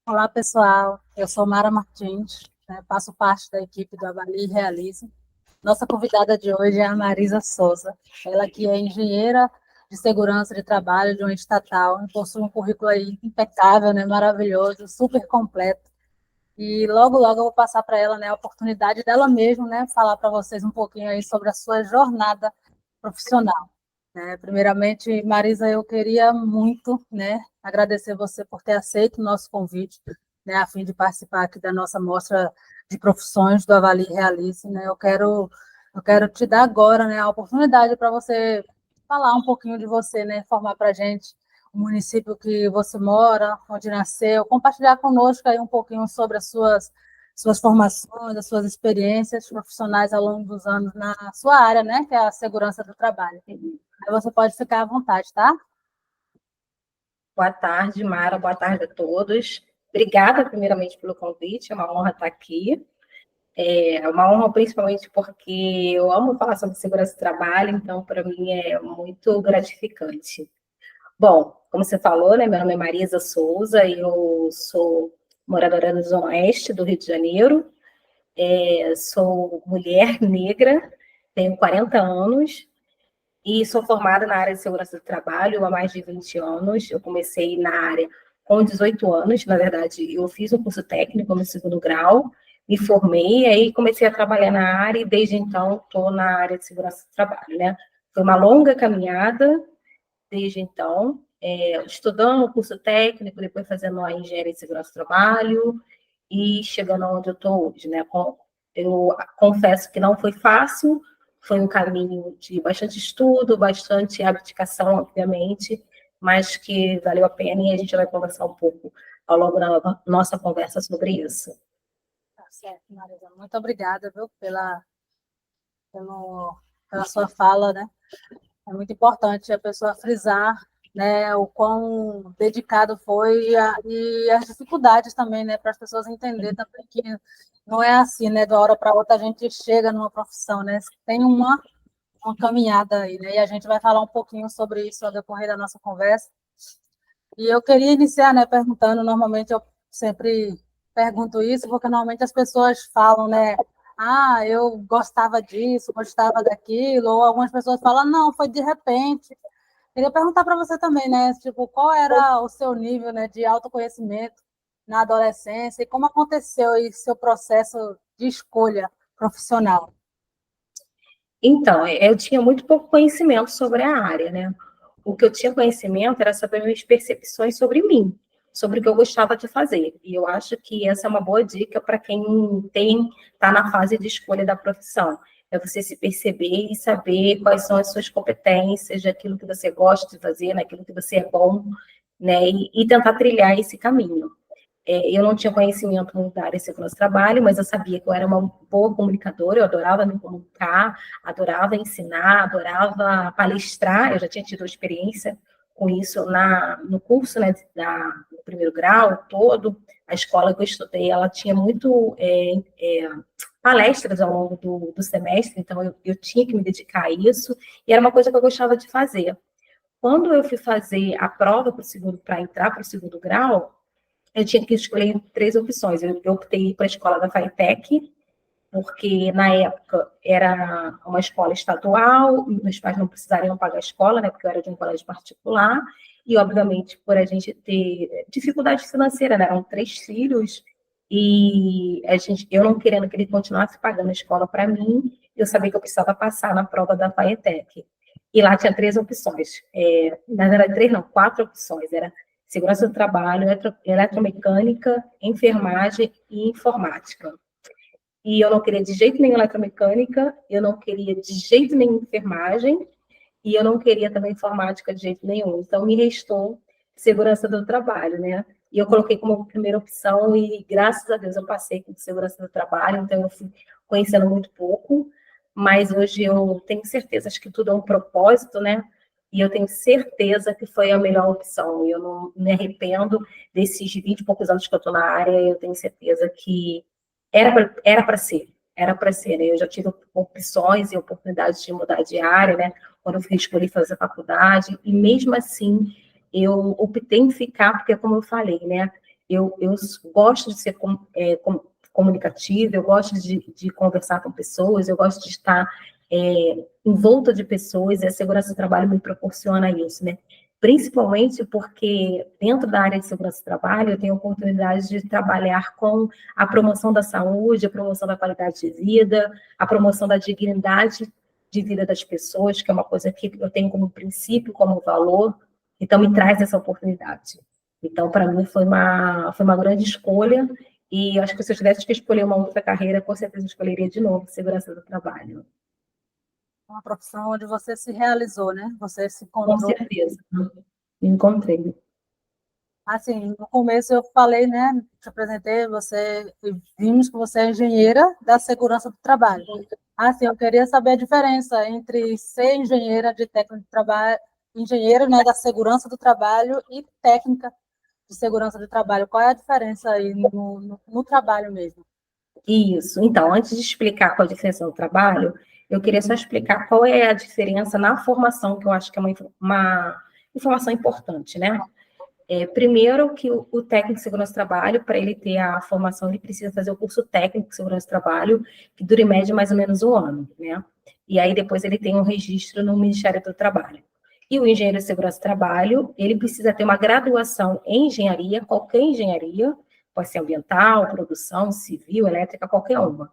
Olá, pessoal. Eu sou Mara Martins, né, faço parte da equipe do Avalie e Realize. Nossa convidada de hoje é a Marisa Souza. Ela que é engenheira de segurança de trabalho de uma estatal, e possui um currículo aí impecável, né, maravilhoso, super completo. E logo, logo eu vou passar para ela, né, a oportunidade dela mesma, né, falar para vocês um pouquinho aí sobre a sua jornada profissional. Primeiramente, Marisa, eu queria muito, né, agradecer você por ter aceito o nosso convite, né, a fim de participar aqui da nossa mostra de profissões do Avali Realize, né. Eu quero te dar agora, né, a oportunidade para você falar um pouquinho de você, né, informar para a gente o município que você mora, onde nasceu, compartilhar conosco aí um pouquinho sobre as suas formações, as suas experiências profissionais ao longo dos anos na sua área, né, que é a segurança do trabalho. Aí você pode ficar à vontade, tá? Boa tarde, Mara. Boa tarde a todos. Obrigada, primeiramente, pelo convite. É uma honra estar aqui. É uma honra, principalmente porque eu amo falar sobre segurança do trabalho, então, para mim, é muito gratificante. Bom, como você falou, né, meu nome é Marisa Souza, eu sou moradora da Zona Oeste do Rio de Janeiro, sou mulher negra, tenho 40 anos, e sou formada na área de segurança do trabalho há mais de 20 anos. Eu comecei na área com 18 anos, na verdade, eu fiz um curso técnico no segundo grau, me formei, aí comecei a trabalhar na área e desde então estou na área de segurança do trabalho, né? Foi uma longa caminhada desde então, estudando o curso técnico, depois fazendo a engenharia de segurança do trabalho e chegando onde eu estou hoje, né? Eu confesso que não foi fácil, foi um caminho de bastante estudo, bastante abdicação, obviamente, mas que valeu a pena e a gente vai conversar um pouco ao longo da nossa conversa sobre isso. Tá certo, Marisa. Muito obrigada, viu, pelo, pela sua fala, né? É muito importante a pessoa frisar, né, o quão dedicado foi e as dificuldades também, né, para as pessoas entenderem também que não é assim, né, de uma hora para outra a gente chega numa profissão, né, tem uma caminhada aí, né, e a gente vai falar um pouquinho sobre isso ao decorrer da nossa conversa. E eu queria iniciar, né, perguntando, normalmente eu sempre pergunto isso, porque normalmente as pessoas falam, né, ah, eu gostava disso, gostava daquilo, ou algumas pessoas falam, não, foi de repente. Queria perguntar para você também, né, tipo, qual era o seu nível, né, de autoconhecimento na adolescência e como aconteceu esse seu processo de escolha profissional? Então, eu tinha muito pouco conhecimento sobre a área, né? O que eu tinha conhecimento era sobre as minhas percepções sobre mim, sobre o que eu gostava de fazer. E eu acho que essa é uma boa dica para quem está na fase de escolha da profissão. É você se perceber e saber quais são as suas competências, aquilo que você gosta de fazer, naquilo que você é bom, né? E tentar trilhar esse caminho. Eu não tinha conhecimento muito da área de segurança do trabalho, mas eu sabia que eu era uma boa comunicadora, eu adorava me comunicar, adorava ensinar, adorava palestrar, eu já tinha tido experiência com isso no curso, né, no primeiro grau todo, a escola que eu estudei, ela tinha muito palestras ao longo do semestre, então eu tinha que me dedicar a isso, e era uma coisa que eu gostava de fazer. Quando eu fui fazer a prova para entrar para o segundo grau, eu tinha que escolher entre três opções. Eu optei para a escola da FATEC, porque na época era uma escola estadual, meus pais não precisariam pagar a escola, né, porque eu era de um colégio particular, e obviamente por a gente ter dificuldade financeira, né, eram três filhos, e eu não querendo que ele continuasse pagando a escola para mim, eu sabia que eu precisava passar na prova da FATEC. E lá tinha três opções, na verdade três não, quatro opções, era segurança do trabalho, eletromecânica, enfermagem e informática. E eu não queria de jeito nenhum eletromecânica, eu não queria de jeito nenhum enfermagem, e eu não queria também informática de jeito nenhum. Então, me restou segurança do trabalho, né? E eu coloquei como primeira opção, e graças a Deus eu passei com segurança do trabalho, então eu fui conhecendo muito pouco, mas hoje eu tenho certeza, acho que tudo é um propósito, né? E eu tenho certeza que foi a melhor opção. Eu não me arrependo desses 20 e poucos anos que eu estou na área, eu tenho certeza que era para ser, né? Eu já tive opções e oportunidades de mudar de área, né? Quando eu escolhi fazer faculdade, e mesmo assim eu optei em ficar, porque como eu falei, né? eu gosto de ser comunicativa, eu gosto de conversar com pessoas, eu gosto de estar em volta de pessoas, e a segurança do trabalho me proporciona isso, né? Principalmente porque dentro da área de segurança do trabalho eu tenho a oportunidade de trabalhar com a promoção da saúde, a promoção da qualidade de vida, a promoção da dignidade de vida das pessoas, que é uma coisa que eu tenho como princípio, como valor, então me traz essa oportunidade. Então, para mim, foi uma grande escolha, e acho que se eu tivesse que escolher uma outra carreira, com certeza eu escolheria de novo segurança do trabalho. Uma profissão onde você se realizou, né? Você se Com encontrou. certeza. Me encontrei. Assim, no começo eu falei, né? Te apresentei, você, vimos que você é engenheira da segurança do trabalho. Assim, eu queria saber a diferença entre ser engenheira de técnica de trabalho, engenheira, né, da segurança do trabalho e técnica de segurança do trabalho. Qual é a diferença aí no trabalho mesmo? Isso. Então, antes de explicar qual a diferença do trabalho, eu queria só explicar qual é a diferença na formação, que eu acho que é uma informação importante, né? Primeiro, que o técnico de segurança do trabalho, para ele ter a formação, ele precisa fazer o curso técnico de segurança do trabalho, que dura em média mais ou menos um ano, né? E aí depois ele tem um registro no Ministério do Trabalho. E o engenheiro de segurança do trabalho, ele precisa ter uma graduação em engenharia, qualquer engenharia, pode ser ambiental, produção, civil, elétrica, qualquer uma,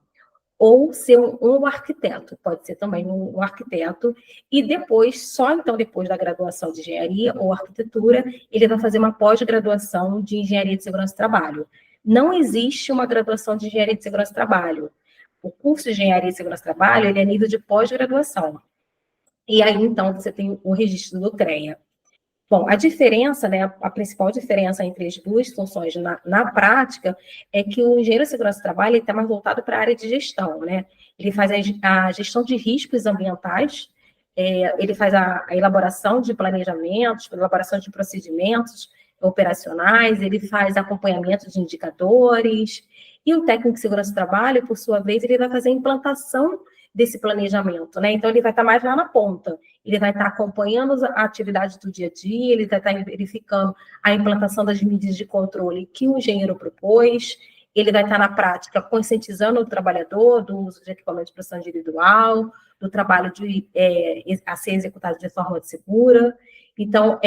ou ser um arquiteto, pode ser também um arquiteto, e depois, só então depois da graduação de engenharia ou arquitetura, ele vai fazer uma pós-graduação de engenharia de segurança do trabalho. Não existe uma graduação de engenharia de segurança do trabalho. O curso de engenharia de segurança do trabalho, ele é nível de pós-graduação. E aí, então, você tem o registro do CREA. Bom, a diferença, né, a principal diferença entre as duas funções na prática é que o engenheiro de segurança do trabalho está mais voltado para a área de gestão, né? Ele faz a gestão de riscos ambientais, ele faz a elaboração de planejamentos, elaboração de procedimentos operacionais, ele faz acompanhamento de indicadores, e o técnico de segurança do trabalho, por sua vez, ele vai fazer a implantação desse planejamento, né? Então, ele vai estar mais lá na ponta. Ele vai estar acompanhando a atividade do dia a dia, ele vai estar verificando a implantação das medidas de controle que o engenheiro propôs, ele vai estar na prática conscientizando o trabalhador do uso de equipamento de proteção individual, do trabalho a ser executado de forma segura. Então,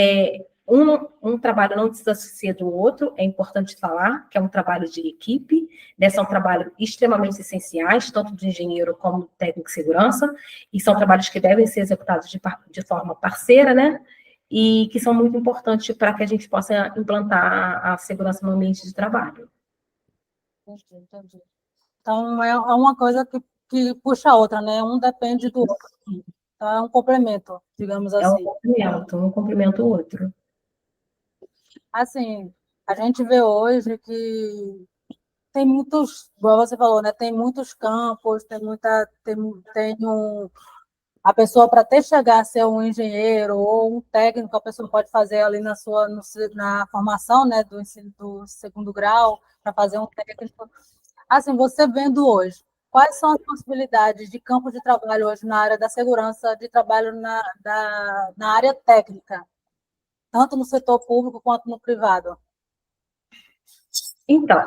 um trabalho não desassocia do outro, é importante falar que é um trabalho de equipe, né, são trabalhos extremamente essenciais, tanto de engenheiro como técnico de segurança, e são trabalhos que devem ser executados de forma parceira, né, e que são muito importantes para que a gente possa implantar a segurança no ambiente de trabalho. Entendi. Então, é uma coisa que puxa a outra, né? Um depende do outro. Então, é um complemento, digamos É assim. um complementa o outro. Assim, a gente vê hoje que tem muitos, igual você falou, né? Tem muitos campos, tem a pessoa para até chegar a ser um engenheiro ou um técnico, a pessoa pode fazer ali na formação, né, do ensino do segundo grau, para fazer um técnico. Assim, você vendo hoje, quais são as possibilidades de campo de trabalho hoje na área da segurança, de trabalho na área técnica, tanto no setor público quanto no privado? Então,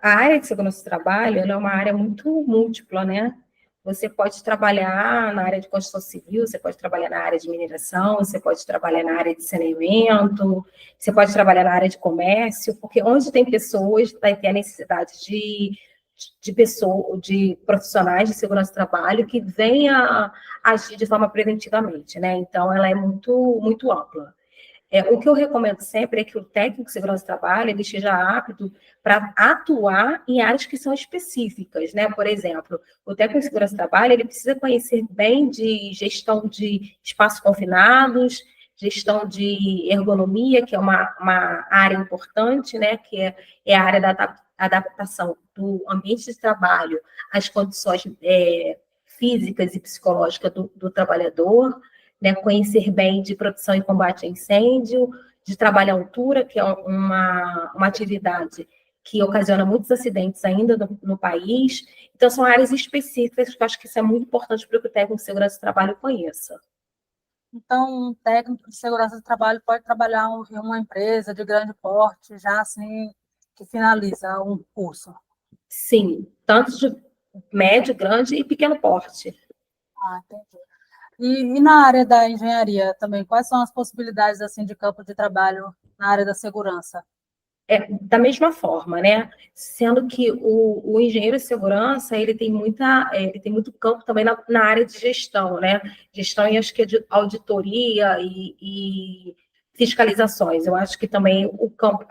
a área de segurança do trabalho, ela é uma área muito múltipla, né? Você pode trabalhar na área de construção civil, você pode trabalhar na área de mineração, você pode trabalhar na área de saneamento, você pode trabalhar na área de comércio, porque onde tem pessoas, vai ter a necessidade de profissionais de segurança do trabalho que venham agir de forma preventivamente, né? Então, ela é muito, muito ampla. O que eu recomendo sempre é que o técnico de segurança do trabalho ele esteja apto para atuar em áreas que são específicas, né? Por exemplo, o técnico de segurança do trabalho ele precisa conhecer bem de gestão de espaços confinados, gestão de ergonomia, que é uma área importante, né? Que é a área da adaptação do ambiente de trabalho às condições físicas e psicológicas do trabalhador, né, conhecer bem de proteção e combate a incêndio, de trabalho à altura, que é uma atividade que ocasiona muitos acidentes ainda no país. Então, são áreas específicas que eu acho que isso é muito importante para que o técnico de segurança do trabalho conheça. Então, um técnico de segurança do trabalho pode trabalhar em uma empresa de grande porte, já assim, que finaliza um curso? Sim, tanto de médio, grande e pequeno porte. Ah, entendi. E na área da engenharia também, quais são as possibilidades assim de campo de trabalho na área da segurança? Da mesma forma, né? Sendo que o engenheiro de segurança ele tem muito campo também na área de gestão, né? Gestão e acho que é de auditoria e fiscalizações. Eu acho que também o campo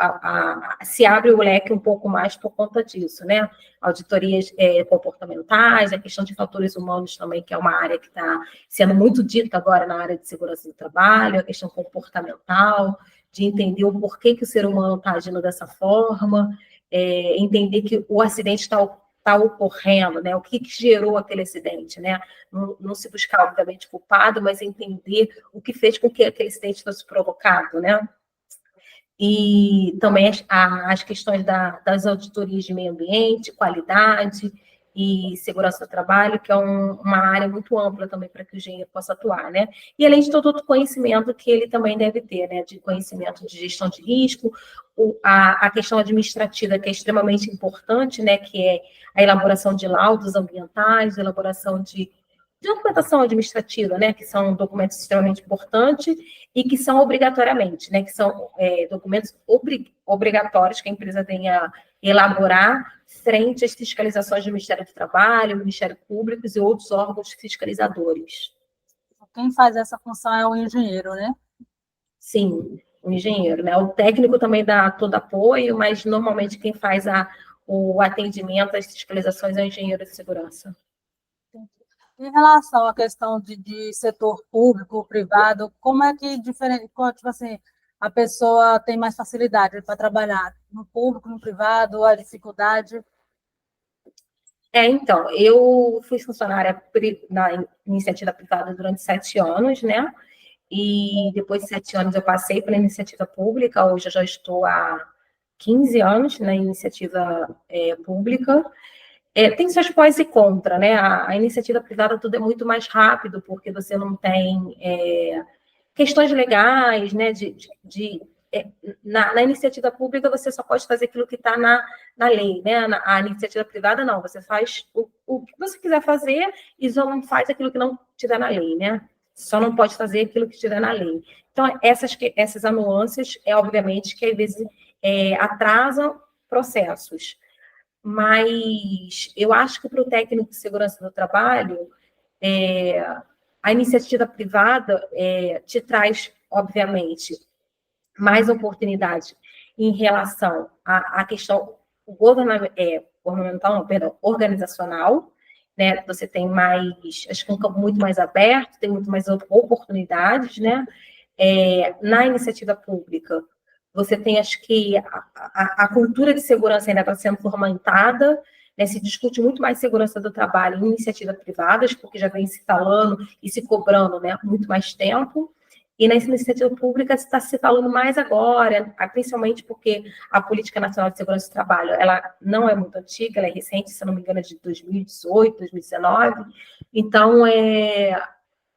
se abre o leque um pouco mais por conta disso, né? Auditorias comportamentais, a questão de fatores humanos também, que é uma área que está sendo muito dita agora na área de segurança do trabalho, a questão comportamental de entender o porquê que o ser humano está agindo dessa forma, entender que o acidente está ocorrendo, né? O que gerou aquele acidente, né? Não se buscar, obviamente, culpado, mas entender o que fez com que aquele acidente fosse provocado, né? E também as questões das auditorias de meio ambiente, qualidade e segurança do trabalho, que é uma área muito ampla também para que o engenheiro possa atuar, né? E além de todo outro conhecimento que ele também deve ter, né? De conhecimento de gestão de risco, a questão administrativa, que é extremamente importante, né? Que é a elaboração de laudos ambientais, a elaboração de documentação administrativa, né, que são documentos extremamente importantes e que são obrigatoriamente, né, que são documentos obrigatórios que a empresa tem a elaborar frente às fiscalizações do Ministério do Trabalho, Ministério Público e outros órgãos fiscalizadores. Quem faz essa função é o engenheiro, né? Sim, o engenheiro, né? O técnico também dá todo apoio, mas normalmente quem faz o atendimento às fiscalizações é o engenheiro de segurança. Em relação à questão de setor público, privado, como é que diferente, tipo assim, a pessoa tem mais facilidade para trabalhar no público, no privado, a dificuldade? Então, eu fui funcionária na iniciativa privada durante 7 anos, né? E depois de 7 anos eu passei para a iniciativa pública, hoje eu já estou há 15 anos na iniciativa pública. Tem seus pós e contra, né? A iniciativa privada tudo é muito mais rápido, porque você não tem questões legais, né? Na iniciativa pública você só pode fazer aquilo que está na lei, né? A iniciativa privada não, você faz o que você quiser fazer e só não faz aquilo que não estiver na lei, né? Só não pode fazer aquilo que estiver na lei. Então, essas anuâncias, obviamente, que às vezes atrasam processos. Mas eu acho que para o técnico de segurança do trabalho, a iniciativa privada te traz, obviamente, mais oportunidade em relação à questão governamental, não, perdão, organizacional, né? Você tem mais, acho que um campo muito mais aberto, tem muito mais oportunidades, né? Na iniciativa pública, você tem, acho que, a cultura de segurança ainda está sendo fomentada, né? Se discute muito mais segurança do trabalho em iniciativas privadas, porque já vem se falando e se cobrando, né, muito mais tempo. E na iniciativa pública está se falando mais agora, principalmente porque a Política Nacional de Segurança do Trabalho, ela não é muito antiga, ela é recente, se não me engano, é de 2018, 2019. Então,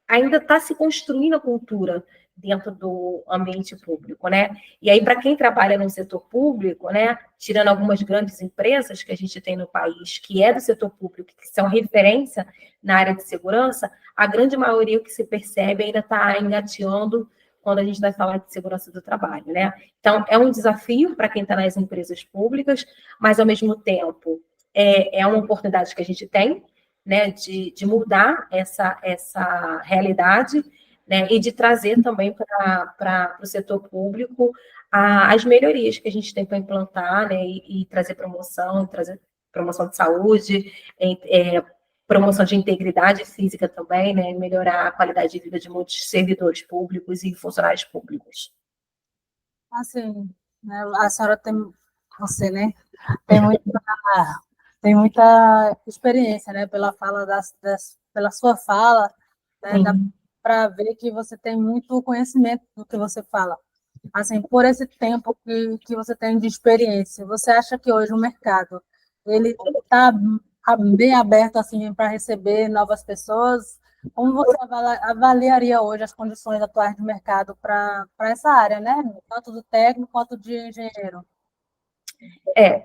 ainda está se construindo a cultura dentro do ambiente público, né? E aí, para quem trabalha no setor público, né, tirando algumas grandes empresas que a gente tem no país, que é do setor público, que são referência na área de segurança, a grande maioria, o que se percebe, ainda está engateando quando a gente vai falar de segurança do trabalho, né? Então, é um desafio para quem está nas empresas públicas, mas, ao mesmo tempo, é uma oportunidade que a gente tem, né, de mudar essa realidade, né, e de trazer também para o setor público as melhorias que a gente tem para implantar, né, e trazer promoção de saúde, promoção de integridade física também, né, melhorar a qualidade de vida de muitos servidores públicos e funcionários públicos. Assim, né, a senhora tem, você, né, tem muita experiência, né, pela fala pela sua fala, né, dá para ver que você tem muito conhecimento do que você fala. Assim, por esse tempo que você tem de experiência, você acha que hoje o mercado ele está bem aberto assim para receber novas pessoas? Como você avaliaria hoje as condições atuais do mercado para essa área, né? Tanto do técnico quanto de engenheiro?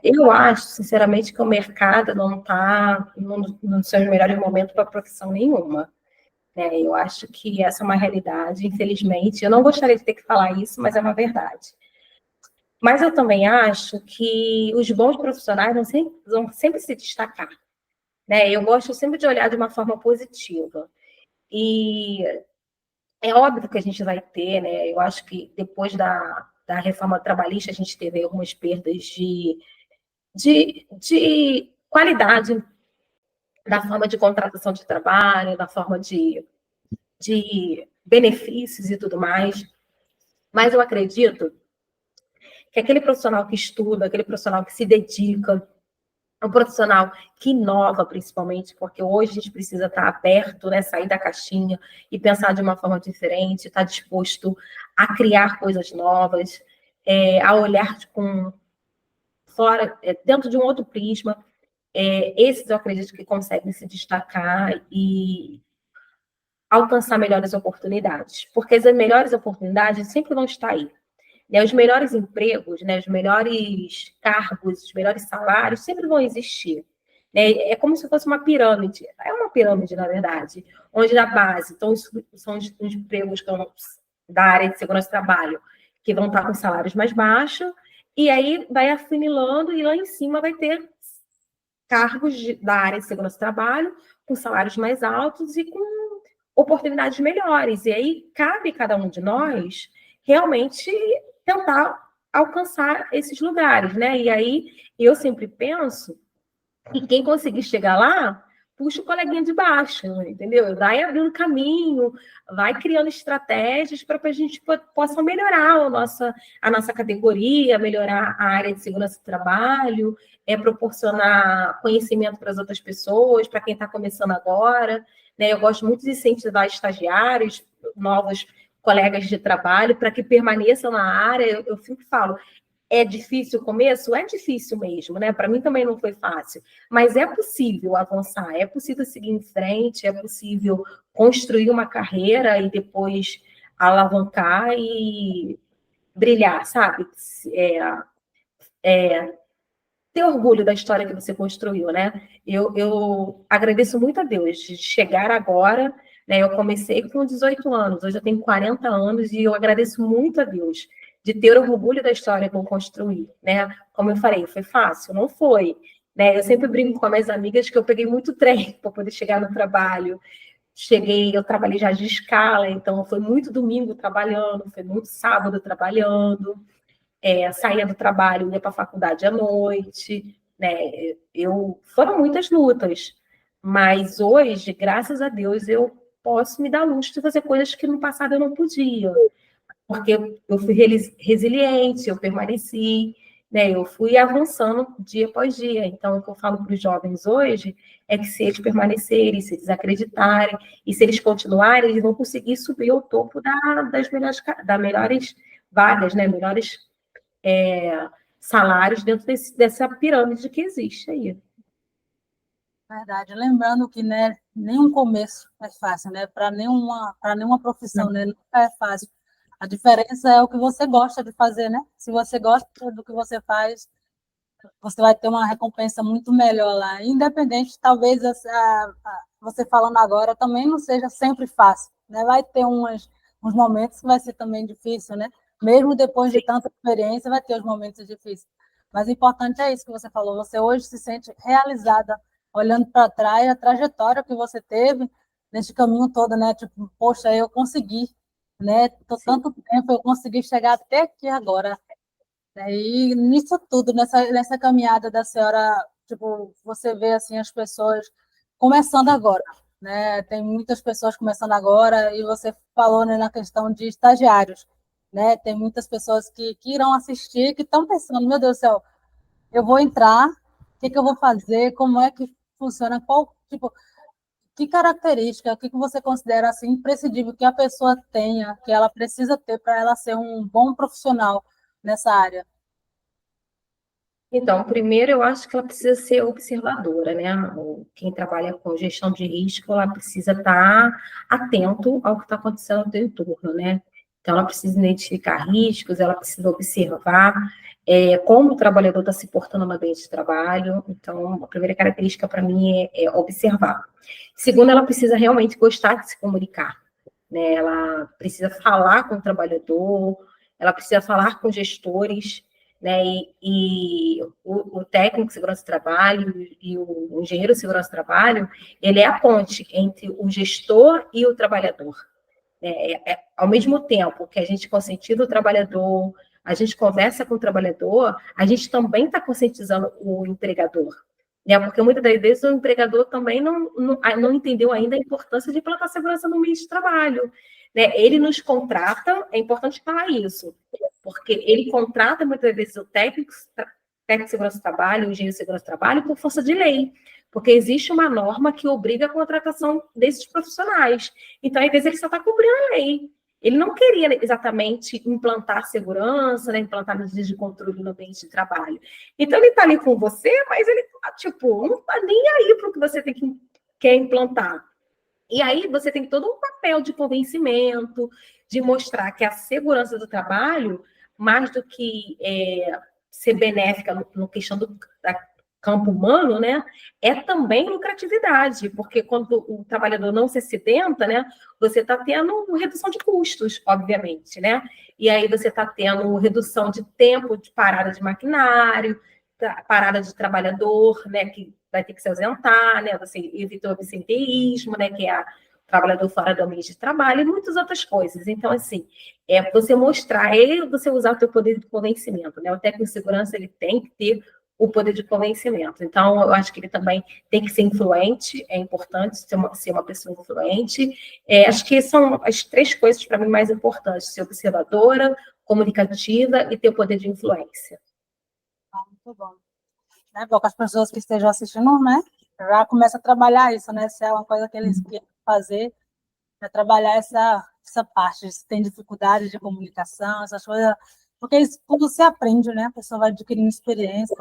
Eu acho, sinceramente, que o mercado não está nos seus melhores momentos para profissão nenhuma. Né? Eu acho que essa é uma realidade, infelizmente. Eu não gostaria de ter que falar isso, mas é uma verdade. Mas eu também acho que os bons profissionais vão sempre se destacar. Né? Eu gosto sempre de olhar de uma forma positiva. E é óbvio que a gente vai ter, né? Eu acho que depois da reforma trabalhista, a gente teve algumas perdas de qualidade da forma de contratação de trabalho, da forma de benefícios e tudo mais. Mas eu acredito que aquele profissional que estuda, aquele profissional que se dedica, um profissional que inova, principalmente, porque hoje a gente precisa estar aberto, né, sair da caixinha e pensar de uma forma diferente, estar disposto a criar coisas novas, a olhar com fora, dentro de um outro prisma. Esses eu acredito que conseguem se destacar e alcançar melhores oportunidades, porque as melhores oportunidades sempre vão estar aí. Né? Os melhores empregos, né, os melhores cargos, os melhores salários sempre vão existir. Né? É como se fosse uma pirâmide. É uma pirâmide, na verdade, onde na base são os empregos que vão, da área de segurança do trabalho, que vão estar com salários mais baixos, e aí vai afunilando, e lá em cima vai ter cargos da área de segurança do trabalho com salários mais altos e com oportunidades melhores. E aí cabe cada um de nós realmente tentar alcançar esses lugares, né? E aí eu sempre penso que quem conseguir chegar lá, puxa o coleguinha de baixo, entendeu? Vai abrindo caminho, vai criando estratégias para que a gente possa melhorar a nossa categoria, melhorar a área de segurança do trabalho, proporcionar conhecimento para as outras pessoas, para quem está começando agora. Né? Eu gosto muito de incentivar estagiários, novos colegas de trabalho, para que permaneçam na área. Eu sempre falo, é difícil o começo? É difícil mesmo, né? Para mim também não foi fácil, mas é possível avançar, é possível seguir em frente, é possível construir uma carreira e depois alavancar e brilhar, sabe? Ter orgulho da história que você construiu, né? Eu agradeço muito a Deus de chegar agora, né? Eu comecei com 18 anos, hoje eu tenho 40 anos e eu agradeço muito a Deus de ter orgulho da história que eu construí, né? Como eu falei, foi fácil? Não foi, né? Eu sempre brinco com as minhas amigas que eu peguei muito trem para poder chegar no trabalho. Eu trabalhei já de escala, então foi muito domingo trabalhando, foi muito sábado trabalhando. Saía do trabalho, ia para a faculdade à noite, né? Foram muitas lutas, mas hoje, graças a Deus, eu posso me dar luxo de fazer coisas que no passado eu não podia, porque eu fui resiliente, eu permaneci, né? Eu fui avançando dia após dia. Então, o que eu falo para os jovens hoje é que se eles permanecerem, se eles acreditarem, e se eles continuarem, eles vão conseguir subir ao topo das melhores vagas, né? Melhores salários dentro dessa pirâmide que existe aí. Verdade. Lembrando que, né, nenhum começo é fácil, né? Para nenhuma profissão, né? Nunca é fácil. A diferença é o que você gosta de fazer, né? Se você gosta do que você faz, você vai ter uma recompensa muito melhor lá. Independente, talvez você falando agora também não seja sempre fácil, né? Vai ter uns momentos que vai ser também difícil, né? Mesmo depois de tanta experiência, vai ter os momentos difíceis. Mas o importante é isso que você falou. Você hoje se sente realizada, olhando para trás, a trajetória que você teve nesse caminho todo, né? Tipo, poxa, eu consegui, né? Tô tanto tempo, eu consegui chegar até aqui agora. E nisso tudo, nessa caminhada da senhora, tipo, você vê assim as pessoas começando agora, né? Tem muitas pessoas começando agora, e você falou, né, na questão de estagiários, né? Tem muitas pessoas que irão assistir, que estão pensando, meu Deus do céu, eu vou entrar, o que eu vou fazer, como é que funciona, qual, tipo, que característica, o que você considera assim imprescindível que a pessoa tenha, que ela precisa ter para ela ser um bom profissional nessa área? Então, primeiro, eu acho que ela precisa ser observadora, né? Quem trabalha com gestão de risco, ela precisa estar atento ao que está acontecendo no seu entorno, né? Então, ela precisa identificar riscos, ela precisa observar, como o trabalhador está se portando no ambiente de trabalho. Então, a primeira característica para mim é observar. Segundo, ela precisa realmente gostar de se comunicar, né? Ela precisa falar com o trabalhador, ela precisa falar com gestores, né? E o técnico de segurança do trabalho e o engenheiro de segurança do trabalho, ele é a ponte entre o gestor e o trabalhador. Ao mesmo tempo que a gente conscientiza o trabalhador, a gente conversa com o trabalhador, a gente também está conscientizando o empregador. Né? Porque muitas das vezes o empregador também não entendeu ainda a importância de implantar segurança no meio de trabalho. Né? Ele nos contrata, é importante falar isso, porque ele contrata muitas vezes o técnico de segurança do trabalho, o engenheiro de segurança do trabalho, por força de lei, porque existe uma norma que obriga a contratação desses profissionais. Então, às vezes, ele só está cumprindo a lei. Ele não queria exatamente implantar segurança, né, implantar medidas de controle no ambiente de trabalho. Então, ele está ali com você, mas ele tipo, não está nem aí para o que você quer implantar. E aí você tem todo um papel de convencimento, de mostrar que a segurança do trabalho, mais do que ser benéfica no questão do campo humano, né, é também lucratividade, porque quando o trabalhador não se acidenta, né, você está tendo redução de custos, obviamente, né, e aí você está tendo redução de tempo de parada de maquinário, parada de trabalhador, né, que vai ter que se ausentar, né, você evita o absenteísmo, né, que é a trabalhador fora do ambiente de trabalho e muitas outras coisas. Então, assim, você mostrar, você usar o seu poder de convencimento, né, o técnico de segurança, ele tem que ter o poder de convencimento. Então, eu acho que ele também tem que ser influente, é importante ser uma pessoa influente. Acho que são as três coisas, para mim, mais importantes: ser observadora, comunicativa e ter o poder de influência. Muito bom. Né? Bom, que as pessoas que estejam assistindo, né, já começam a trabalhar isso, né? Se é uma coisa que eles querem fazer, é trabalhar essa parte. Se tem dificuldade de comunicação, essas coisas, porque isso tudo se aprende, né? A pessoa vai adquirindo experiência.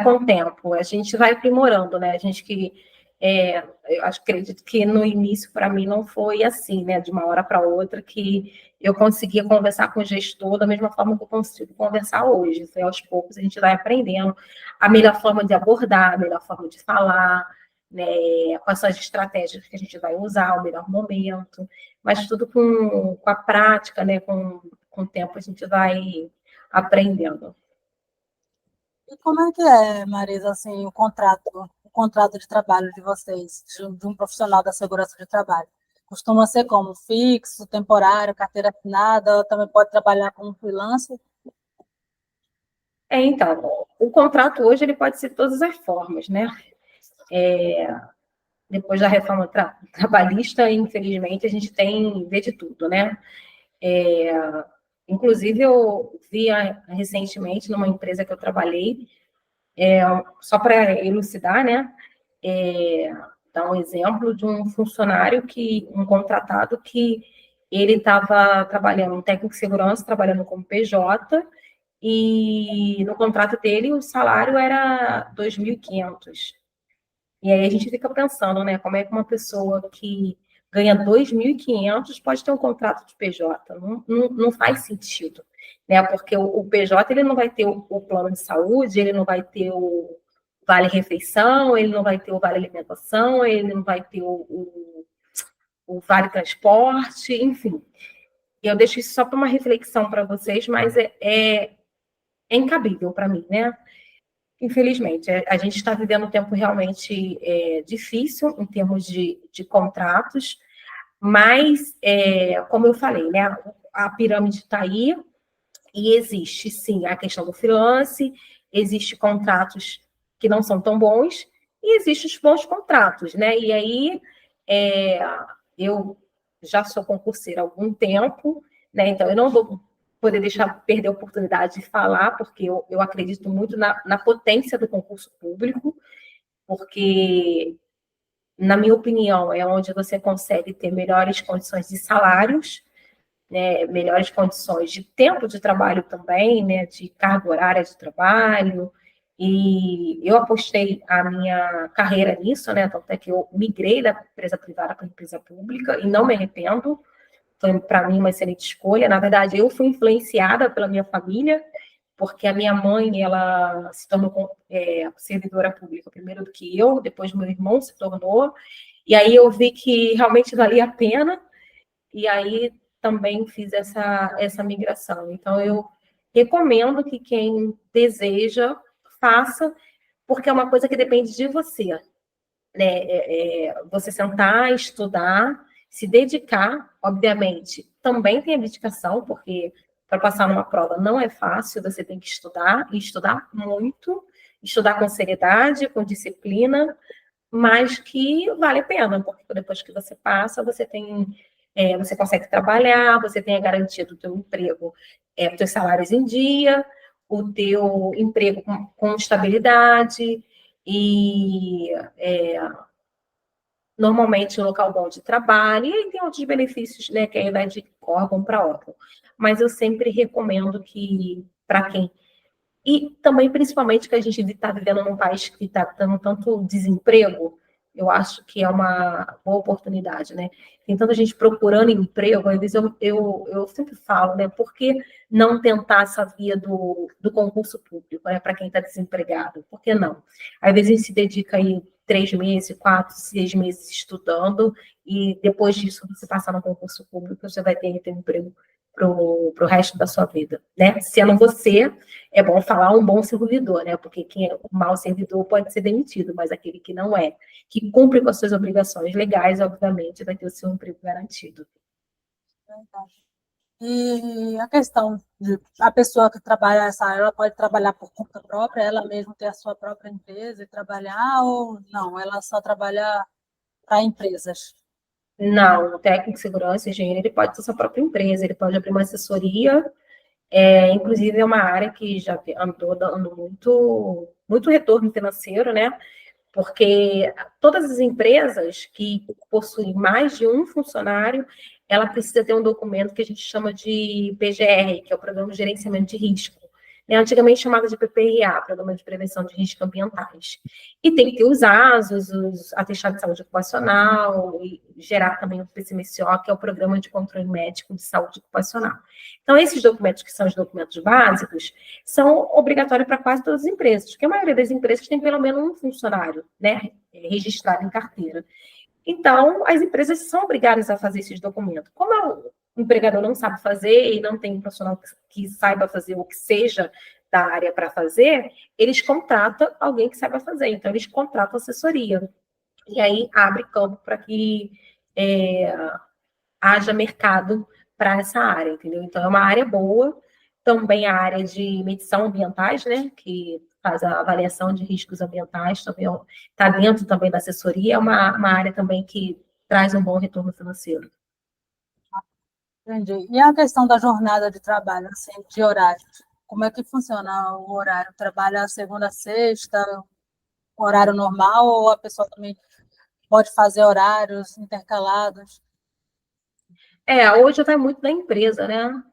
Com o tempo, a gente vai aprimorando, né? A gente eu acredito que no início, para mim, não foi assim, né? De uma hora para outra, que eu conseguia conversar com o gestor da mesma forma que eu consigo conversar hoje. Foi aos poucos, a gente vai aprendendo a melhor forma de abordar, a melhor forma de falar, né? Quais são as estratégias que a gente vai usar, o melhor momento, mas tudo com a prática, né? Com o tempo, a gente vai aprendendo. E como é que é, Marisa, assim, o contrato de trabalho de vocês, de um profissional da segurança de trabalho? Costuma ser como fixo, temporário, carteira assinada, ou também pode trabalhar como freelancer? Então, o contrato hoje ele pode ser de todas as formas, né? Depois da reforma trabalhista, infelizmente, a gente vê de tudo, né? Inclusive, eu vi recentemente numa empresa que eu trabalhei, só para elucidar, né? Dar um exemplo de um funcionário um contratado que ele estava trabalhando, um técnico de segurança, trabalhando como PJ, e no contrato dele o salário era 2.500. E aí a gente fica pensando, né, como é que uma pessoa que ganha 2.500 pode ter um contrato de PJ? Não faz sentido, né? Porque o PJ ele não vai ter o plano de saúde, ele não vai ter o vale refeição, ele não vai ter o vale alimentação, ele não vai ter o vale transporte, enfim. Eu deixo isso só para uma reflexão para vocês, mas é incabível para mim, né? Infelizmente, a gente está vivendo um tempo realmente difícil em termos de contratos, mas, como eu falei, né, a pirâmide está aí e existe, sim, a questão do freelance, existe contratos que não são tão bons e existem os bons contratos, né? E aí, eu já sou concurseira há algum tempo, né? Então, eu não vou poder deixar perder a oportunidade de falar, porque eu acredito muito na potência do concurso público, porque, na minha opinião, é onde você consegue ter melhores condições de salários, né, melhores condições de tempo de trabalho também, né, de carga horária de trabalho, e eu apostei a minha carreira nisso, né, tanto é que eu migrei da empresa privada para a empresa pública, e não me arrependo, foi para mim uma excelente escolha. Na verdade, eu fui influenciada pela minha família, porque a minha mãe, ela se tornou servidora pública primeiro do que eu, depois meu irmão se tornou, e aí eu vi que realmente valia a pena, e aí também fiz essa migração. Então, eu recomendo que quem deseja, faça, porque é uma coisa que depende de você, né? Você sentar, estudar, se dedicar, obviamente, também tem a dedicação, porque para passar numa prova não é fácil, você tem que estudar, e estudar muito, estudar com seriedade, com disciplina, mas que vale a pena, porque depois que você passa, você consegue trabalhar, você tem a garantia do teu emprego, dos teus salários em dia, o teu emprego com estabilidade, e normalmente um local bom de trabalho, e aí tem outros benefícios, né, que aí vai de órgão para órgão. Mas eu sempre recomendo que, para quem. E também, principalmente, que a gente está vivendo num país que está dando tanto desemprego, eu acho que é uma boa oportunidade, né? Tem tanta gente procurando emprego, às vezes eu sempre falo, né? Por que não tentar essa via do concurso público, né? Para quem está desempregado? Por que não? Às vezes a gente se dedica aí 3 meses, 4, 6 meses estudando, e depois disso você passar no concurso público, você vai ter emprego para o resto da sua vida, né? Sendo você, é bom falar um bom servidor, né? Porque quem é um mau servidor pode ser demitido, mas aquele que não é, que cumpre com as suas obrigações legais, obviamente, vai ter o seu emprego garantido. E a questão de a pessoa que trabalha nessa área, ela pode trabalhar por conta própria, ela mesma ter a sua própria empresa e trabalhar, ou não, ela só trabalha para empresas? Não, o técnico de segurança, engenheiro, ele pode ter sua própria empresa, ele pode abrir uma assessoria, inclusive é uma área que já andou dando muito retorno financeiro, né? Porque todas as empresas que possuem mais de um funcionário, ela precisa ter um documento que a gente chama de PGR, que é o Programa de Gerenciamento de Risco, né? Antigamente chamado de PPRA, Programa de Prevenção de Riscos Ambientais. E tem que ter os ASOS, os atestados de saúde ocupacional, e gerar também o PCMSO, que é o Programa de Controle Médico de Saúde Ocupacional. Então, esses documentos, que são os documentos básicos, são obrigatórios para quase todas as empresas, porque a maioria das empresas tem pelo menos um funcionário, né, registrado em carteira. Então, as empresas são obrigadas a fazer esses documentos. Como o empregador não sabe fazer e não tem um profissional que saiba fazer o que seja da área para fazer, eles contratam alguém que saiba fazer. Então, eles contratam assessoria. E aí abre campo para que haja mercado para essa área, entendeu? Então, é uma área boa. Também a área de medição ambientais, né, que faz a avaliação de riscos ambientais, também está dentro também da assessoria, é uma área também que traz um bom retorno financeiro. Entendi. E a questão da jornada de trabalho, assim, de horários? Como é que funciona o horário? Trabalha segunda a sexta, horário normal, ou a pessoa também pode fazer horários intercalados? Hoje está muito da empresa, né?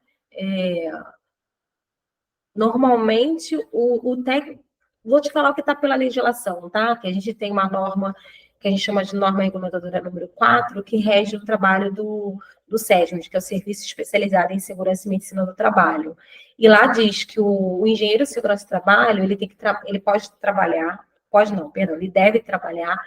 Normalmente, o técnico... Vou te falar o que está pela legislação, tá? Que a gente tem uma norma que a gente chama de norma reguladora número 4, que rege o trabalho do SESMIT, que é o Serviço Especializado em Segurança e Medicina do Trabalho. E lá diz que o engenheiro de segurança do trabalho, ele pode trabalhar, pode não, perdão, ele deve trabalhar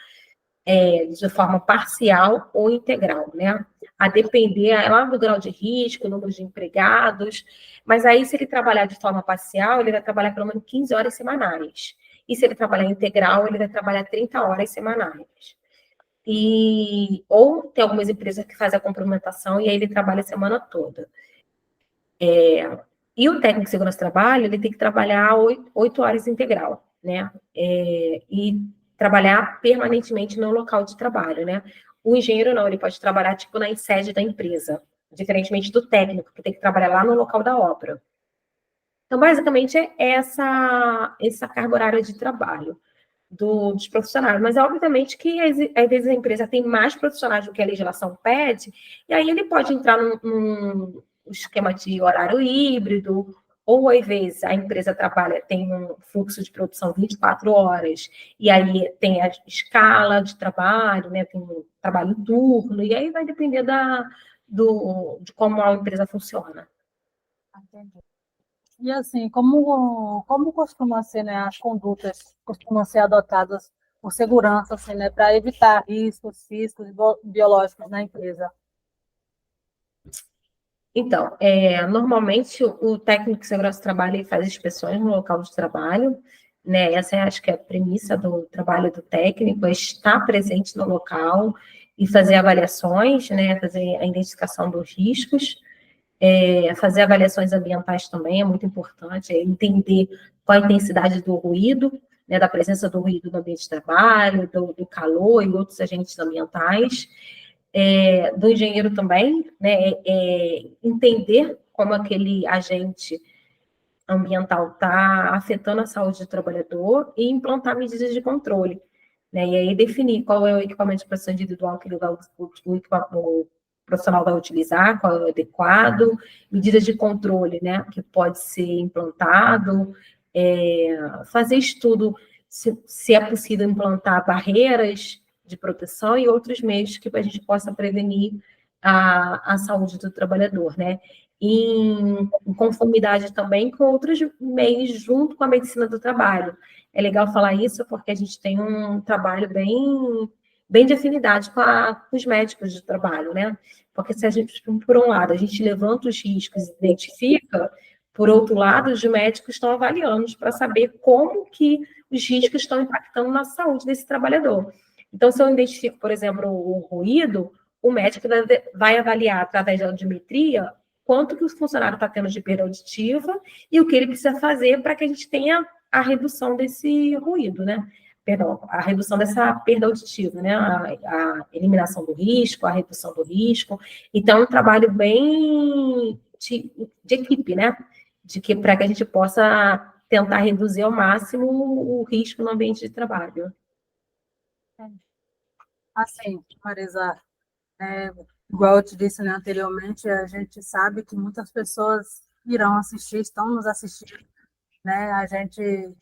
de forma parcial ou integral, né? A depender lá do grau de risco, número de empregados, mas aí se ele trabalhar de forma parcial, ele vai trabalhar pelo menos 15 horas semanais. E se ele trabalhar integral, ele vai trabalhar 30 horas semanais. Ou tem algumas empresas que fazem a complementação e aí ele trabalha a semana toda. E o técnico de segurança do trabalho, ele tem que trabalhar 8 horas integral, né? E trabalhar permanentemente no local de trabalho, né? O engenheiro não, ele pode trabalhar, tipo, na sede da empresa, diferentemente do técnico, que tem que trabalhar lá no local da obra. Então, basicamente, é essa carga horária de trabalho dos profissionais. Mas, obviamente, que às vezes a empresa tem mais profissionais do que a legislação pede, e aí ele pode entrar num esquema de horário híbrido, ou às vezes a empresa tem um fluxo de produção 24 horas, e aí tem a escala de trabalho, né? Tem um trabalho em turno, e aí vai depender de como a empresa funciona. Entendi. E assim, como costuma ser, né, as condutas costumam ser adotadas por segurança, assim, né, para evitar riscos físicos e biológicos na empresa? Então, normalmente o técnico de segurança do trabalho ele faz inspeções no local de trabalho, né? Essa acho que é a premissa do trabalho do técnico, é estar presente no local e fazer avaliações, né? Fazer a identificação dos riscos, fazer avaliações ambientais também é muito importante, é entender qual a intensidade do ruído, né? Da presença do ruído no ambiente de trabalho, do calor e outros agentes ambientais. Do engenheiro também, né, entender como aquele agente ambiental está afetando a saúde do trabalhador e implantar medidas de controle, né, e aí definir qual é o equipamento de proteção individual que o profissional vai utilizar, qual é o adequado, medidas de controle, né, que pode ser implantado, fazer estudo se é possível implantar barreiras de proteção e outros meios que a gente possa prevenir a saúde do trabalhador, né? Em conformidade também com outros meios junto com a medicina do trabalho. É legal falar isso porque a gente tem um trabalho bem de afinidade com os médicos de trabalho, né? Porque se a gente, por um lado, a gente levanta os riscos e identifica, por outro lado, os médicos estão avaliando para saber como que os riscos estão impactando na saúde desse trabalhador. Então, se eu identifico, por exemplo, o ruído, o médico vai avaliar através da audiometria quanto que o funcionário está tendo de perda auditiva e o que ele precisa fazer para que a gente tenha a redução desse ruído, né? Perdão, a redução dessa perda auditiva, né? A eliminação do risco, a redução do risco. Então, é um trabalho bem de equipe, né? Para que a gente possa tentar reduzir ao máximo o risco no ambiente de trabalho. Assim, Marisa, igual eu te disse, né, anteriormente, a gente sabe que muitas pessoas irão assistir, estão nos assistindo, né? A gente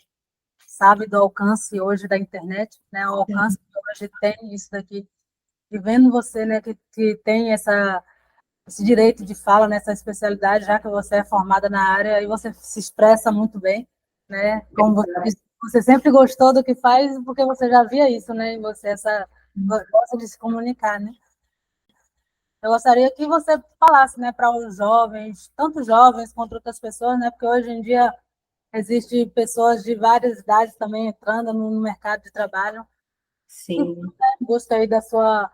sabe do alcance hoje da internet, né? O alcance que hoje tem isso daqui. E vendo você, né, que tem esse direito de fala nessa especialidade, já que você é formada na área e você se expressa muito bem, né? Como você disse, você sempre gostou do que faz porque você já via isso, né? Em você gosta de se comunicar, né? Eu gostaria que você falasse, né, para os jovens, tanto jovens quanto outras pessoas, né? Porque hoje em dia existem pessoas de várias idades também entrando no mercado de trabalho. Sim. Busca aí da sua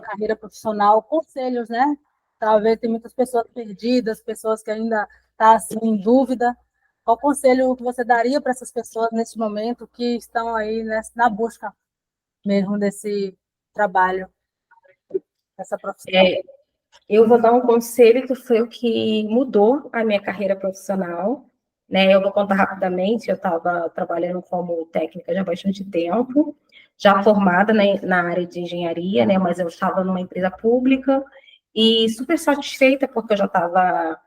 carreira profissional, conselhos, né? Talvez tem muitas pessoas perdidas, pessoas que ainda estão assim, em dúvida. Qual conselho que você daria para essas pessoas nesse momento que estão aí, né, na busca mesmo desse trabalho, dessa profissão? Eu vou dar um conselho que foi o que mudou a minha carreira profissional, né? Eu vou contar rapidamente. Eu estava trabalhando como técnica já há bastante tempo, já formada na área de engenharia, né? Mas eu estava numa empresa pública e super satisfeita porque eu já estava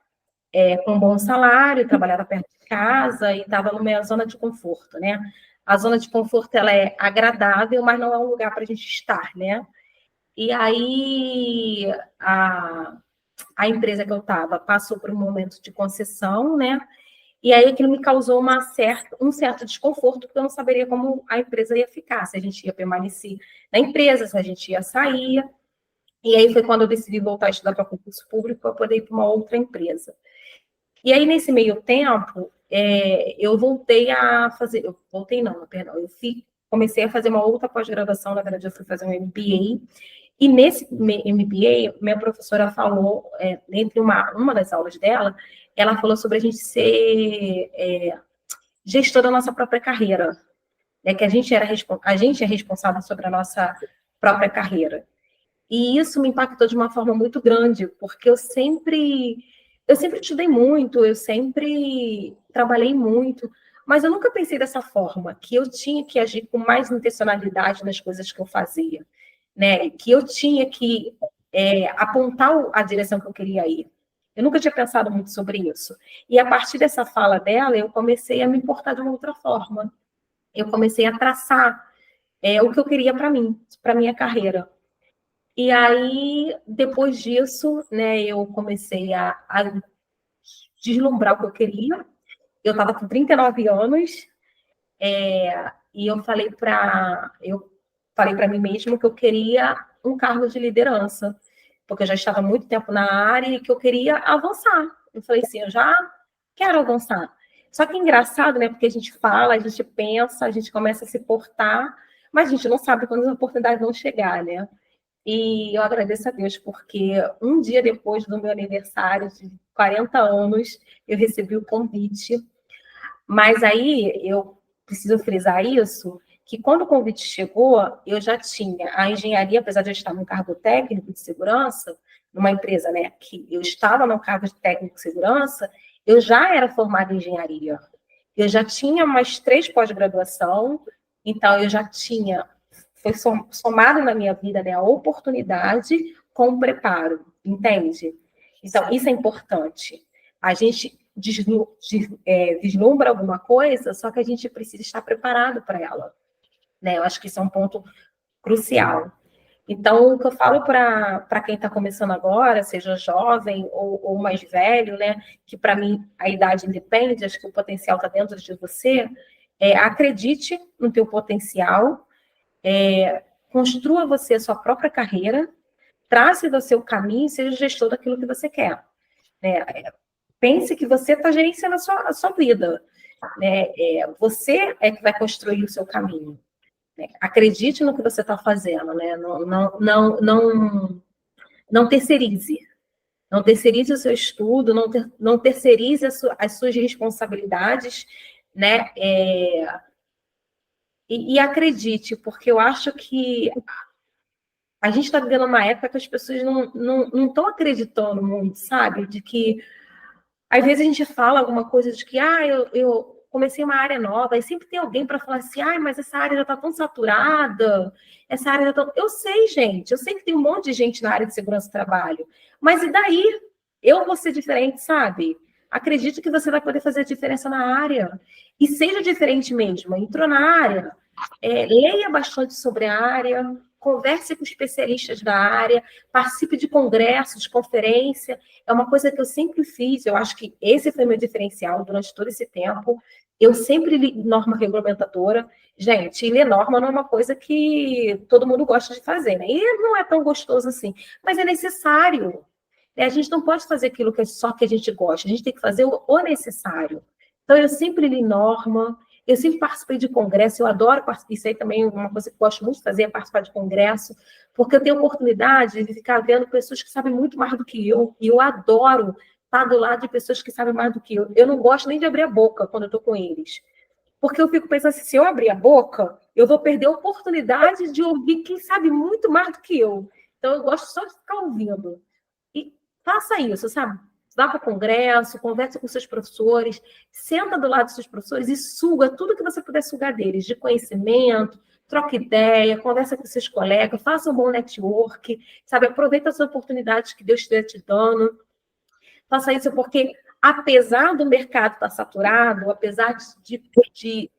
com um bom salário, trabalhava perto de casa e estava numa zona de conforto, né? A zona de conforto ela é agradável, mas não é um lugar para a gente estar, né? E aí a empresa que eu estava passou por um momento de concessão, né? E aí aquilo me causou um certo desconforto, porque eu não saberia como a empresa ia ficar, se a gente ia permanecer na empresa, se a gente ia sair. E aí foi quando eu decidi voltar a estudar para concurso público para poder ir para uma outra empresa. E aí, nesse meio tempo, eu voltei a fazer. Eu voltei, não, perdão. Comecei a fazer uma outra pós-graduação, na verdade, eu fui fazer um MBA. E nesse MBA, minha professora falou, entre uma das aulas dela, ela falou sobre a gente ser gestor da nossa própria carreira, né? Que a gente é responsável sobre a nossa própria carreira. E isso me impactou de uma forma muito grande, porque eu sempre estudei muito, eu sempre trabalhei muito, mas eu nunca pensei dessa forma, que eu tinha que agir com mais intencionalidade nas coisas que eu fazia, né? Que eu tinha que apontar a direção que eu queria ir. Eu nunca tinha pensado muito sobre isso. E a partir dessa fala dela, eu comecei a me importar de uma outra forma. Eu comecei a traçar o que eu queria para mim, para minha carreira. E aí, depois disso, né, eu comecei a deslumbrar o que eu queria. Eu estava com 39 anos, e eu falei para mim mesma que eu queria um cargo de liderança, porque eu já estava há muito tempo na área e que eu queria avançar. Eu falei assim, eu já quero avançar. Só que é engraçado, né? Porque a gente fala, a gente pensa, a gente começa a se portar, mas a gente não sabe quando as oportunidades vão chegar, né? E eu agradeço a Deus, porque um dia depois do meu aniversário de 40 anos, eu recebi o convite. Mas aí eu preciso frisar isso, que quando o convite chegou, eu já tinha a engenharia, apesar de eu estar num cargo técnico de segurança, numa empresa, né, que eu estava no cargo de técnico de segurança, eu já era formada em engenharia. Eu já tinha mais 3 pós-graduação, então eu já tinha, foi somado na minha vida, né, a oportunidade com o preparo, entende? Então, isso é importante. A gente vislumbra alguma coisa, só que a gente precisa estar preparado para ela, né? Eu acho que isso é um ponto crucial. Então, o que eu falo para quem está começando agora, seja jovem ou mais velho, né? Que para mim a idade independe, acho que o potencial está dentro de você. Acredite no teu potencial, construa você a sua própria carreira, trace do seu caminho e seja gestor daquilo que você quer. Né? Pense que você está gerenciando a sua vida. Né? Você é que vai construir o seu caminho. Né? Acredite no que você está fazendo. Né? Não terceirize. Não terceirize o seu estudo, não terceirize as suas responsabilidades, né? E acredite, porque eu acho que a gente está vivendo uma época que as pessoas não estão acreditando muito, sabe? De que às vezes a gente fala alguma coisa de que, eu comecei uma área nova, e sempre tem alguém para falar assim, mas essa área já está tão saturada, essa área já está... Eu sei, gente, eu sei que tem um monte de gente na área de segurança do trabalho, mas e daí? Eu vou ser diferente, sabe? Acredito que você vai poder fazer a diferença na área. E seja diferente mesmo. Entrou na área, leia bastante sobre a área, converse com especialistas da área, participe de congressos, de conferência. É uma coisa que eu sempre fiz, eu acho que esse foi meu diferencial durante todo esse tempo. Eu sempre li norma regulamentadora. Gente, e ler norma não é uma coisa que todo mundo gosta de fazer, né? E não é tão gostoso assim, mas é necessário. A gente não pode fazer aquilo que é só que a gente gosta, a gente tem que fazer o necessário. Então, eu sempre li norma, eu sempre participei de congresso, eu adoro participar, isso aí também é uma coisa que eu gosto muito de fazer, é participar de congresso, porque eu tenho oportunidade de ficar vendo pessoas que sabem muito mais do que eu, e eu adoro estar do lado de pessoas que sabem mais do que eu. Eu não gosto nem de abrir a boca quando eu estou com eles, porque eu fico pensando assim, se eu abrir a boca, eu vou perder a oportunidade de ouvir quem sabe muito mais do que eu. Então, eu gosto só de ficar ouvindo. E faça isso, sabe? Vá para o congresso, converse com seus professores, senta do lado dos seus professores e suga tudo que você puder sugar deles, de conhecimento, troca ideia, conversa com seus colegas, faça um bom network, sabe? Aproveita as oportunidades que Deus estiver te dando. Faça isso porque, apesar do mercado estar saturado, apesar de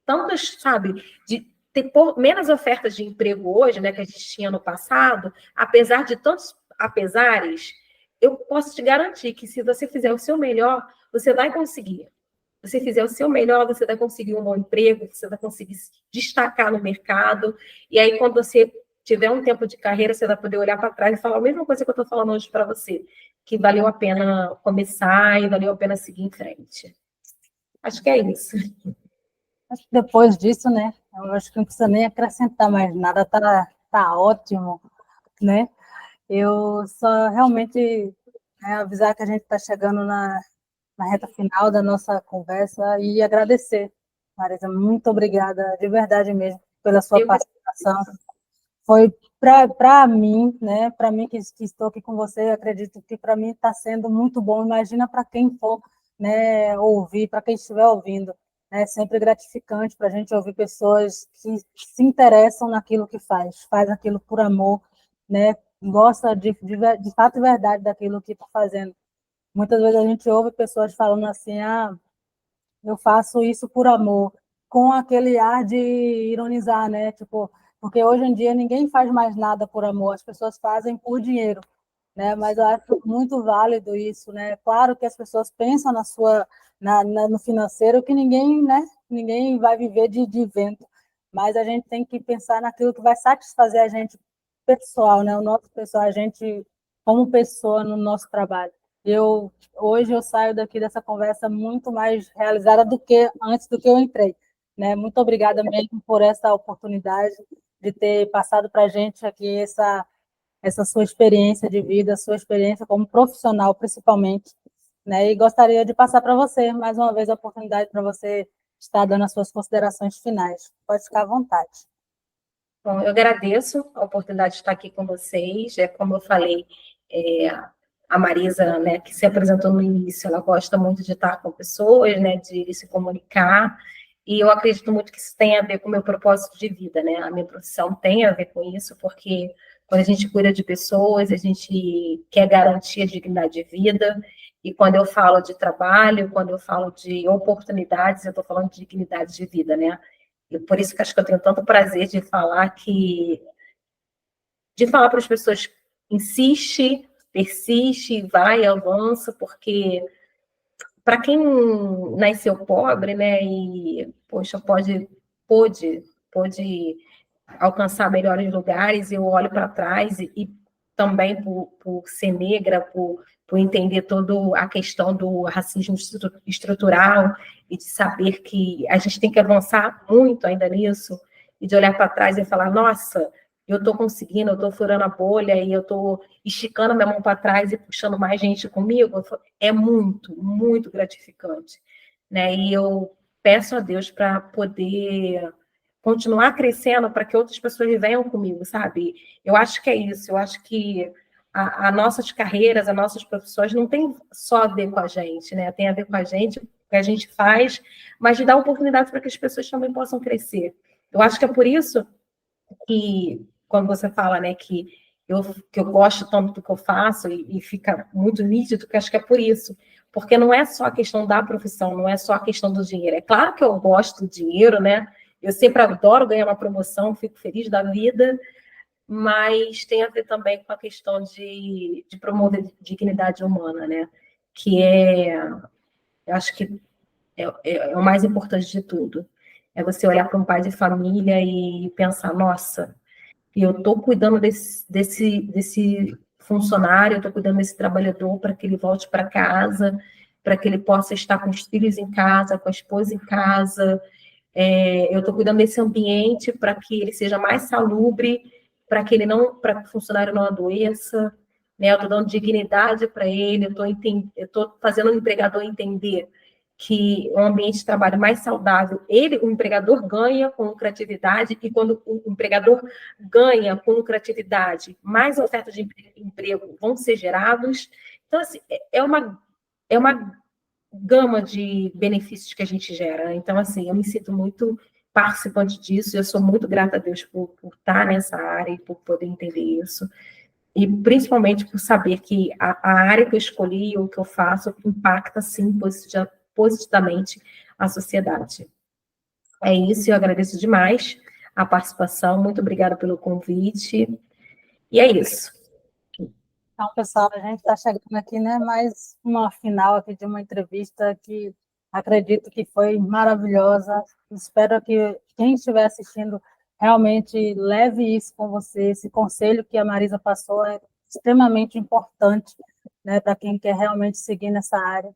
tantas, sabe, de ter menos ofertas de emprego hoje, né, que a gente tinha no passado, apesar de tantos apesares, eu posso te garantir que se você fizer o seu melhor, você vai conseguir. Se você fizer o seu melhor, você vai conseguir um bom emprego, você vai conseguir se destacar no mercado, e aí quando você tiver um tempo de carreira, você vai poder olhar para trás e falar a mesma coisa que eu estou falando hoje para você, que valeu a pena começar e valeu a pena seguir em frente. Acho que é isso. Acho que depois disso, né? Eu acho que não precisa nem acrescentar mais nada, tá ótimo, né? Eu só realmente avisar que a gente está chegando na reta final da nossa conversa e agradecer, Marisa, muito obrigada, de verdade mesmo, pela sua participação. Foi para mim, né? Para mim que estou aqui com você, acredito que para mim está sendo muito bom. Imagina para quem for, né, ouvir, para quem estiver ouvindo. É sempre gratificante para a gente ouvir pessoas que se interessam naquilo que faz aquilo por amor, né? Gosta de fato e verdade daquilo que está fazendo. Muitas vezes a gente ouve pessoas falando assim, eu faço isso por amor, com aquele ar de ironizar, né? Tipo, porque hoje em dia ninguém faz mais nada por amor, as pessoas fazem por dinheiro, né? Mas eu acho muito válido isso, né? Claro que as pessoas pensam no financeiro, que ninguém, né? Ninguém vai viver de vento, mas a gente tem que pensar naquilo que vai satisfazer a gente pessoal, né? O nosso pessoal, a gente como pessoa no nosso trabalho. Hoje eu saio daqui dessa conversa muito mais realizada do que antes do que eu entrei, né? Muito obrigada mesmo por essa oportunidade de ter passado para a gente aqui essa sua experiência de vida, sua experiência como profissional, principalmente, né? E gostaria de passar para você, mais uma vez, a oportunidade para você estar dando as suas considerações finais. Pode ficar à vontade. Bom, eu agradeço a oportunidade de estar aqui com vocês. Como eu falei, a Marisa, né, que se apresentou no início, ela gosta muito de estar com pessoas, né, de se comunicar, e eu acredito muito que isso tem a ver com o meu propósito de vida, né? A minha profissão tem a ver com isso, porque quando a gente cuida de pessoas, a gente quer garantir a dignidade de vida, e quando eu falo de trabalho, quando eu falo de oportunidades, eu estou falando de dignidade de vida, né? E por isso que acho que eu tenho tanto prazer de falar para as pessoas, insiste, persiste, vai, avança, porque para quem nasceu pobre, né, e poxa, pode alcançar melhores lugares, eu olho para trás e também por ser negra, por entender toda a questão do racismo estrutural e de saber que a gente tem que avançar muito ainda nisso, e de olhar para trás e falar, nossa, eu estou conseguindo, eu estou furando a bolha e eu estou esticando a minha mão para trás e puxando mais gente comigo, é muito, muito gratificante, né? E eu peço a Deus para poder continuar crescendo para que outras pessoas venham comigo, sabe? Eu acho que é isso, eu acho que as nossas carreiras, as nossas profissões não tem só a ver com a gente, né? Tem a ver com a gente, o que a gente faz, mas de dar oportunidade para que as pessoas também possam crescer. Eu acho que é por isso que, quando você fala, né, que eu gosto tanto do que eu faço e fica muito nítido, que acho que é por isso. Porque não é só a questão da profissão, não é só a questão do dinheiro. É claro que eu gosto do dinheiro, né? Eu sempre adoro ganhar uma promoção, fico feliz da vida, mas tem a ver também com a questão de promover dignidade humana, né? Que eu acho que é o mais importante de tudo. É você olhar para um pai de família e pensar, nossa, eu estou cuidando desse funcionário, eu estou cuidando desse trabalhador para que ele volte para casa, para que ele possa estar com os filhos em casa, com a esposa em casa, eu estou cuidando desse ambiente para que ele seja mais salubre, para que o funcionário não adoeça, né? Eu estou dando dignidade para ele, eu estou fazendo o empregador entender que um ambiente de trabalho mais saudável, o empregador ganha com lucratividade, e quando o empregador ganha com lucratividade, mais ofertas de emprego vão ser gerados. Então, assim, é uma gama de benefícios que a gente gera. Então, assim, eu me sinto muito participante disso, eu sou muito grata a Deus por estar nessa área e por poder entender isso, e principalmente por saber que a área que eu escolhi, o que eu faço, impacta, sim, positivamente a sociedade. É isso, eu agradeço demais a participação, muito obrigada pelo convite, e é isso. Então, pessoal, a gente está chegando aqui, né? Mais uma final aqui de uma entrevista que acredito que foi maravilhosa. Espero que quem estiver assistindo realmente leve isso com você. Esse conselho que a Marisa passou é extremamente importante, né, para quem quer realmente seguir nessa área.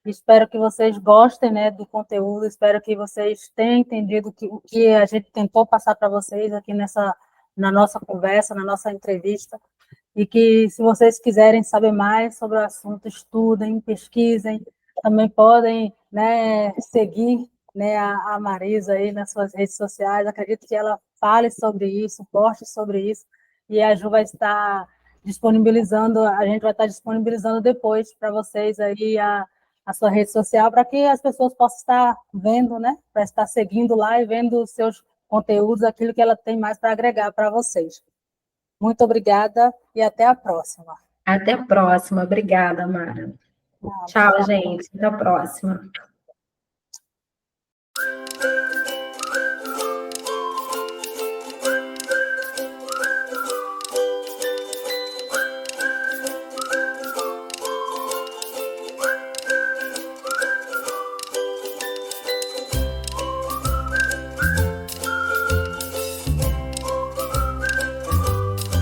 Espero que vocês gostem, né, do conteúdo. Espero que vocês tenham entendido o que a gente tentou passar para vocês aqui na nossa conversa, na nossa entrevista. E que, se vocês quiserem saber mais sobre o assunto, estudem, pesquisem, também podem, né, seguir, né, a Marisa aí nas suas redes sociais. Acredito que ela fale sobre isso, poste sobre isso, e a Ju vai estar disponibilizando, a gente vai estar disponibilizando depois para vocês aí a sua rede social, para que as pessoas possam estar vendo, né, para estar seguindo lá e vendo os seus conteúdos, aquilo que ela tem mais para agregar para vocês. Muito obrigada e até a próxima. Até a próxima. Obrigada, Mara. Tchau, gente. Até a próxima.